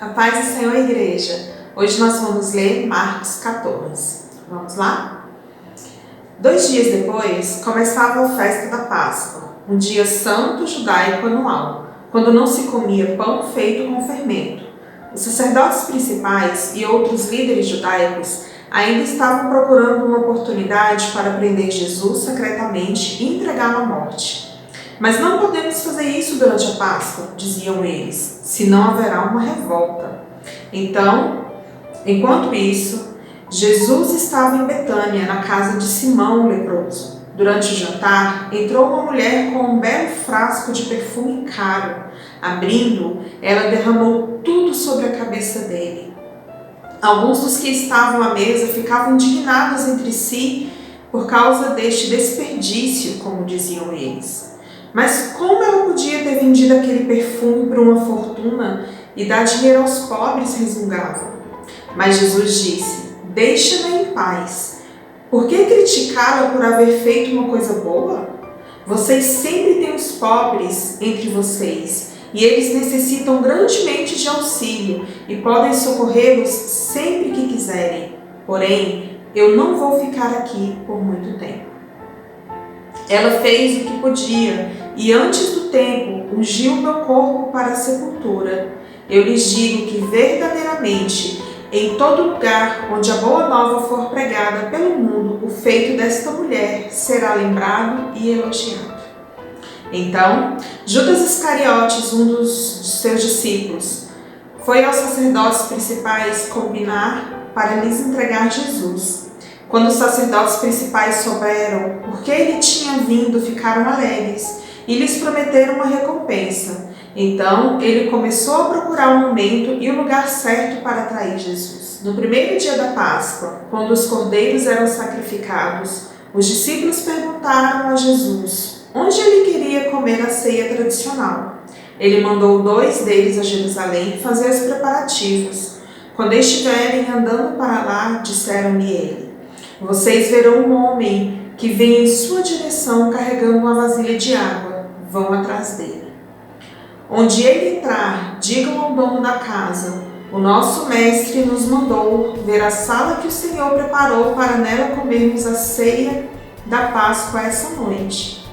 A paz do Senhor, igreja. Hoje nós vamos ler Marcos 14. Vamos lá? 2 dias depois, começava a festa da Páscoa, um dia santo judaico anual, quando não se comia pão feito com fermento. Os sacerdotes principais e outros líderes judaicos ainda estavam procurando uma oportunidade para prender Jesus secretamente e entregá-lo à morte. Mas não podemos fazer isso durante a Páscoa, diziam eles, senão haverá uma revolta. Então, enquanto isso, Jesus estava em Betânia, na casa de Simão o leproso. Durante o jantar, entrou uma mulher com um belo frasco de perfume caro. Abrindo, ela derramou tudo sobre a cabeça dele. Alguns dos que estavam à mesa ficavam indignados entre si por causa deste desperdício, como diziam eles. Mas como ela podia ter vendido aquele perfume por uma fortuna e dar dinheiro aos pobres, resmungavam. Mas Jesus disse: deixa-na em paz. Por que criticá-la por haver feito uma coisa boa? Vocês sempre têm os pobres entre vocês, e eles necessitam grandemente de auxílio e podem socorrê-los sempre que quiserem. Porém, eu não vou ficar aqui por muito tempo. Ela fez o que podia e antes do tempo ungiu meu corpo para a sepultura. Eu lhes digo que verdadeiramente, em todo lugar onde a boa nova for pregada pelo mundo, o feito desta mulher será lembrado e elogiado. Então, Judas Iscariotes, um dos seus discípulos, foi aos sacerdotes principais combinar para lhes entregar Jesus. Quando os sacerdotes principais souberam por que ele tinha vindo, ficaram alegres e lhes prometeram uma recompensa. Então, ele começou a procurar o momento e o lugar certo para atrair Jesus. No primeiro dia da Páscoa, quando os cordeiros eram sacrificados, os discípulos perguntaram a Jesus onde ele queria comer a ceia tradicional. Ele mandou 2 deles a Jerusalém fazer os preparativos. Quando estiverem andando para lá, disseram-lhe ele: vocês verão um homem que vem em sua direção carregando uma vasilha de água. Vão atrás dele. Onde ele entrar, digam ao dono da casa: o nosso mestre nos mandou ver a sala que o Senhor preparou para nela comermos a ceia da Páscoa essa noite.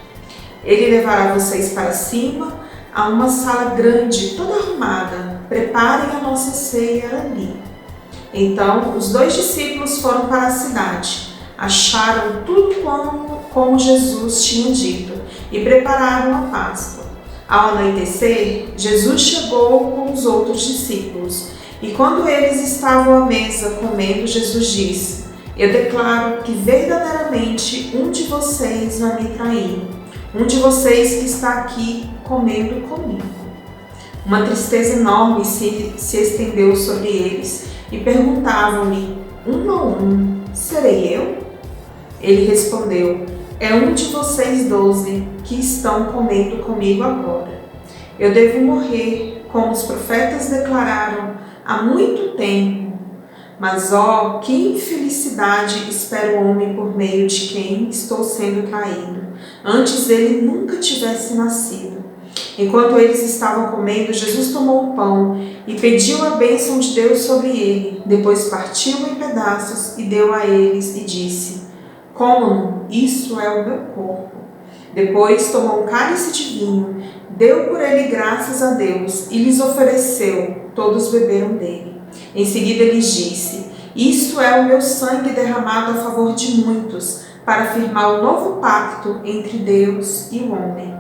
Ele levará vocês para cima a uma sala grande, toda arrumada. Preparem a nossa ceia ali. Então, os 2 discípulos foram para a cidade, acharam tudo como Jesus tinha dito e prepararam a Páscoa. Ao anoitecer, Jesus chegou com os outros discípulos e quando eles estavam à mesa comendo, Jesus disse: eu declaro que verdadeiramente um de vocês vai me trair, um de vocês que está aqui comendo comigo. Uma tristeza enorme se estendeu sobre eles e perguntavam-lhe, um a um: serei eu? Ele respondeu: é um de vocês 12 que estão comendo comigo agora. Eu devo morrer, como os profetas declararam há muito tempo. Mas ó, que infelicidade espera o homem por meio de quem estou sendo traído. Antes ele nunca tivesse nascido. Enquanto eles estavam comendo, Jesus tomou o pão e pediu a bênção de Deus sobre ele. Depois partiu em pedaços e deu a eles e disse: comam, isso é o meu corpo. Depois tomou um cálice de vinho, deu por ele graças a Deus e lhes ofereceu. Todos beberam dele. Em seguida lhes disse: isto é o meu sangue derramado a favor de muitos, para firmar o novo pacto entre Deus e o homem.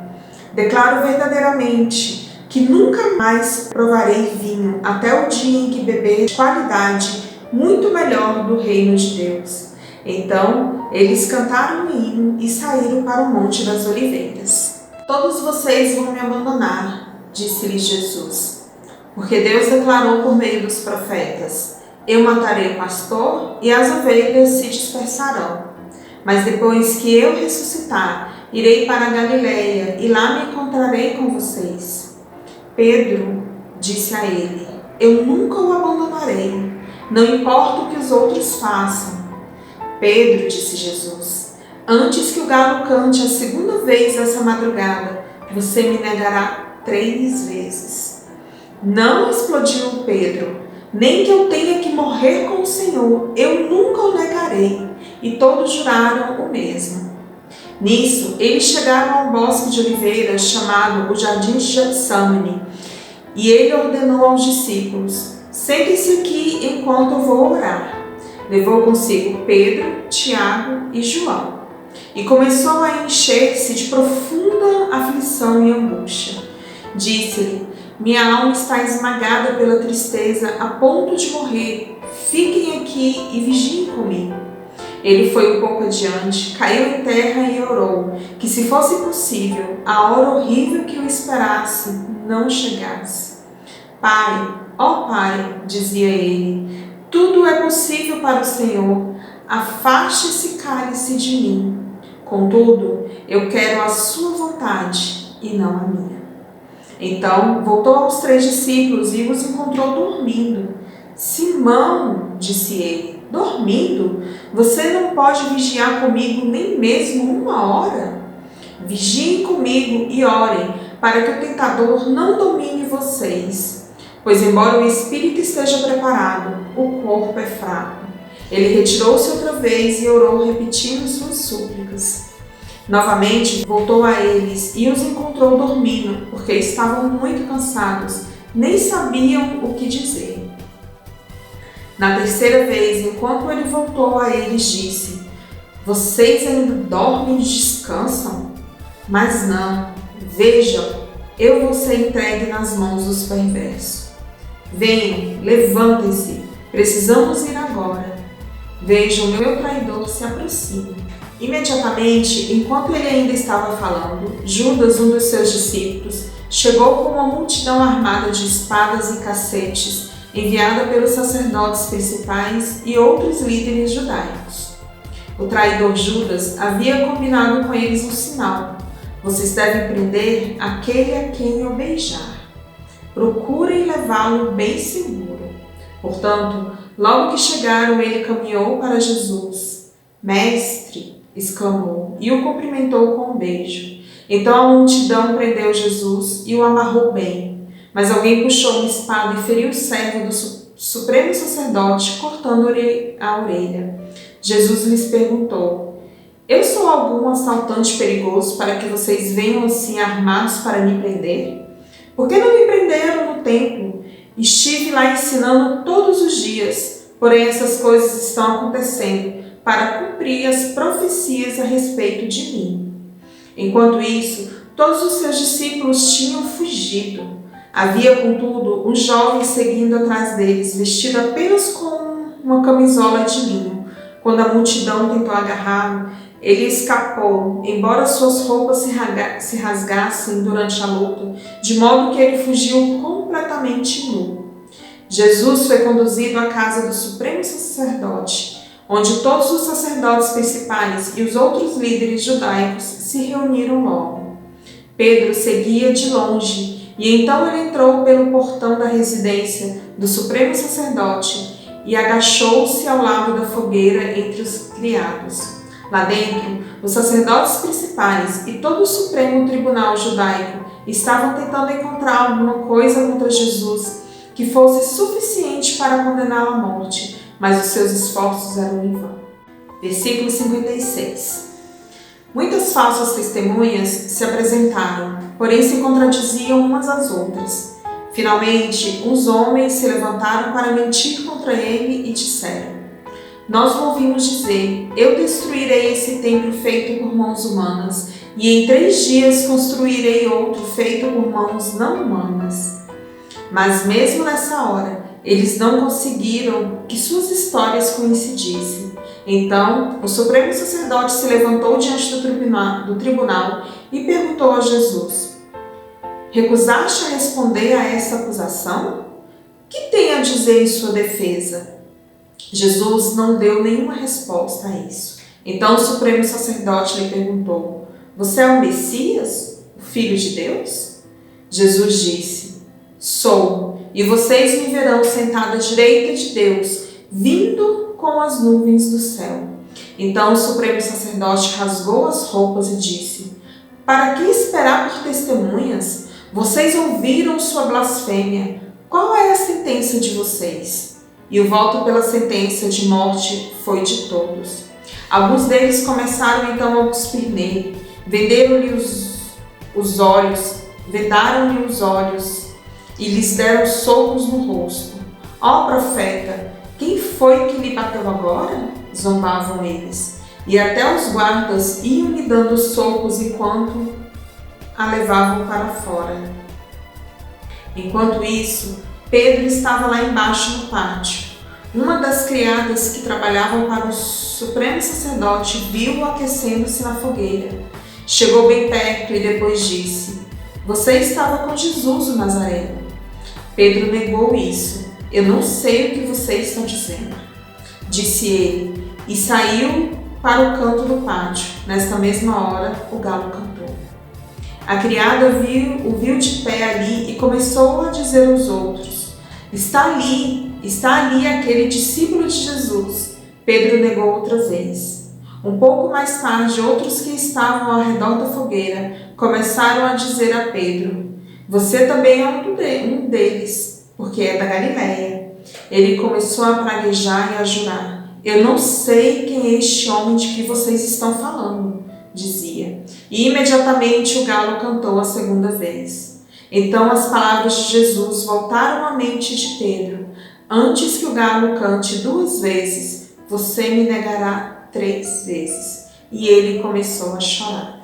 Declaro verdadeiramente que nunca mais provarei vinho até o dia em que beber de qualidade muito melhor do reino de Deus. Então eles cantaram um hino e saíram para o Monte das Oliveiras. Todos vocês vão me abandonar, disse-lhes Jesus, porque Deus declarou por meio dos profetas: eu matarei o pastor e as ovelhas se dispersarão. Mas depois que eu ressuscitar, irei para a Galileia e lá me encontrarei com vocês. Pedro disse a ele: eu nunca o abandonarei, não importa o que os outros façam. Pedro, disse Jesus, antes que o galo cante a 2ª vez essa madrugada, você me negará 3 vezes. Não, explodiu Pedro, nem que eu tenha que morrer com o Senhor, eu nunca o negarei. E todos juraram o mesmo. Nisso, eles chegaram a um bosque de oliveiras chamado o Jardim de Getsemane, e ele ordenou aos discípulos: sentem-se aqui enquanto eu vou orar. Levou consigo Pedro, Tiago e João, e começou a encher-se de profunda aflição e angústia. Disse-lhe: minha alma está esmagada pela tristeza a ponto de morrer. Fiquem aqui e vigiem comigo. Ele foi um pouco adiante, caiu em terra e orou, que se fosse possível, a hora horrível que o esperasse não chegasse. Pai, ó Pai, dizia ele, tudo é possível para o Senhor, afaste esse cálice de mim. Contudo, eu quero a sua vontade e não a minha. Então voltou aos 3 discípulos e os encontrou dormindo. Simão, disse ele, dormindo? Você não pode vigiar comigo nem mesmo 1 hora? Vigiem comigo e orem, para que o tentador não domine vocês. Pois embora o espírito esteja preparado, o corpo é fraco. Ele retirou-se outra vez e orou, repetindo suas súplicas. Novamente voltou a eles e os encontrou dormindo, porque estavam muito cansados, nem sabiam o que dizer. Na terceira vez, enquanto ele voltou a eles, disse: vocês ainda dormem e descansam? Mas não, vejam, eu vou ser entregue nas mãos dos perversos. Venham, levantem-se, precisamos ir agora. Vejam, meu traidor se aproxima. Imediatamente, enquanto ele ainda estava falando, Judas, um dos seus discípulos, chegou com uma multidão armada de espadas e cacetes, enviada pelos sacerdotes principais e outros líderes judaicos. O traidor Judas havia combinado com eles um sinal: vocês devem prender aquele a quem eu beijar. Procurem levá-lo bem seguro. Portanto, logo que chegaram, ele caminhou para Jesus. Mestre, exclamou, e o cumprimentou com um beijo. Então a multidão prendeu Jesus e o amarrou bem. Mas alguém puxou uma espada e feriu o servo do supremo sacerdote, cortando-lhe a orelha. Jesus lhes perguntou: eu sou algum assaltante perigoso para que vocês venham assim armados para me prender? Por que não me prenderam no templo? Estive lá ensinando todos os dias, porém essas coisas estão acontecendo para cumprir as profecias a respeito de mim. Enquanto isso, todos os seus discípulos tinham fugido. Havia, contudo, um jovem seguindo atrás deles, vestido apenas com uma camisola de linho. Quando a multidão tentou agarrá-lo, ele escapou, embora suas roupas se rasgassem durante a luta, de modo que ele fugiu completamente nu. Jesus foi conduzido à casa do supremo sacerdote, onde todos os sacerdotes principais e os outros líderes judaicos se reuniram logo. Pedro seguia de longe, e então ele entrou pelo portão da residência do supremo sacerdote e agachou-se ao lado da fogueira entre os criados. Lá dentro, os sacerdotes principais e todo o Supremo Tribunal Judaico estavam tentando encontrar alguma coisa contra Jesus que fosse suficiente para condená-lo à morte, mas os seus esforços eram em vão. Versículo 56. Muitas falsas testemunhas se apresentaram, porém se contradiziam umas às outras. Finalmente, uns homens se levantaram para mentir contra ele e disseram: nós o ouvimos dizer: eu destruirei esse templo feito por mãos humanas, e em 3 dias construirei outro feito por mãos não humanas. Mas mesmo nessa hora, eles não conseguiram que suas histórias coincidissem. Então, o supremo sacerdote se levantou diante do tribunal e perguntou a Jesus: recusaste a responder a essa acusação? Que tem a dizer em sua defesa? Jesus não deu nenhuma resposta a isso. Então o supremo sacerdote lhe perguntou: você é o Messias, o Filho de Deus? Jesus disse: sou, e vocês me verão sentado à direita de Deus, vindo com as nuvens do céu. Então o supremo sacerdote rasgou as roupas e disse: para que esperar por testemunhas? Vocês ouviram sua blasfêmia. qual é a sentença de vocês? E o voto pela sentença de morte foi de todos. Alguns deles começaram então a cuspir nele, vendaram-lhe os olhos e lhes deram socos no rosto. Ó profeta, quem foi que lhe bateu agora? Zombavam eles. E até os guardas iam lhe dando socos enquanto a levavam para fora. Enquanto isso, Pedro estava lá embaixo no pátio. Uma das criadas que trabalhavam para o supremo sacerdote viu-o aquecendo-se na fogueira. Chegou bem perto e depois disse: Você estava com Jesus o Nazareno. Pedro negou isso. Eu não sei o que você está dizendo, disse ele, e saiu para o canto do pátio. Nesta mesma hora, o galo cantou. A criada o viu de pé ali e começou a dizer aos outros: está ali aquele discípulo de Jesus. Pedro negou outra vez. Um pouco mais tarde, outros que estavam ao redor da fogueira começaram a dizer a Pedro: Você também é um deles, porque é da Galileia. Ele começou a praguejar e a jurar: Eu não sei quem é este homem de que vocês estão falando, dizia. E imediatamente o galo cantou a segunda vez. Então as palavras de Jesus voltaram à mente de Pedro: Antes que o galo cante 2 vezes, você me negará 3 vezes. E ele começou a chorar.